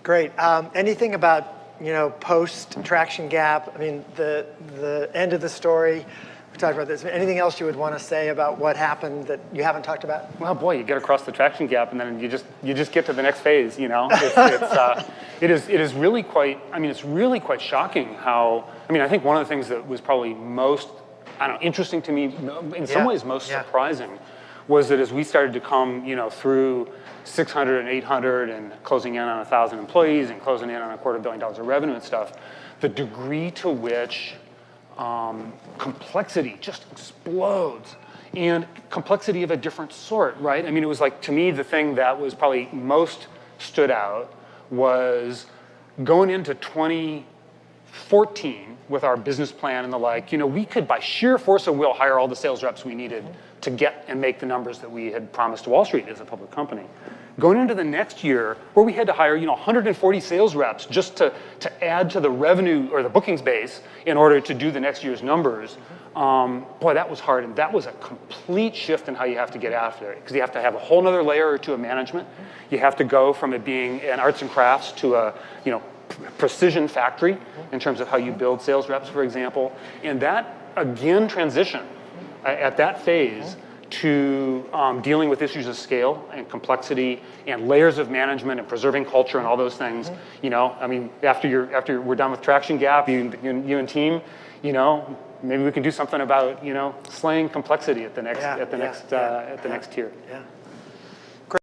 Great. Anything about, post Traction Gap? I mean, the end of the story. We talked about this. Anything else you would want to say about what happened that you haven't talked about? Well, boy, you get across the Traction Gap, and then you just get to the next phase. It is really quite. I mean, it's really quite shocking how. I mean, I think one of the things that was probably most, interesting to me, in some ways most surprising, was that as we started to come, through 600 and 800 and closing in on 1,000 employees and closing in on $250 million of revenue and stuff, the degree to which complexity just explodes, and complexity of a different sort, right? I mean, it was like, to me, the thing that was probably most stood out was going into 2014 with our business plan and the like, we could, by sheer force of will, hire all the sales reps we needed to get and make the numbers that we had promised to Wall Street as a public company. Going into the next year, where we had to hire 140 sales reps just to add to the revenue or the bookings base in order to do the next year's numbers, boy, that was hard. And that was a complete shift in how you have to get after it, because you have to have a whole nother layer or two of management. You have to go from it being an arts and crafts to a precision factory in terms of how you build sales reps, for example. And that, again, transition at that phase to dealing with issues of scale and complexity and layers of management and preserving culture and all those things. I mean, after we're done with Traction Gap, you and team, maybe we can do something about slaying complexity at the next tier. Yeah.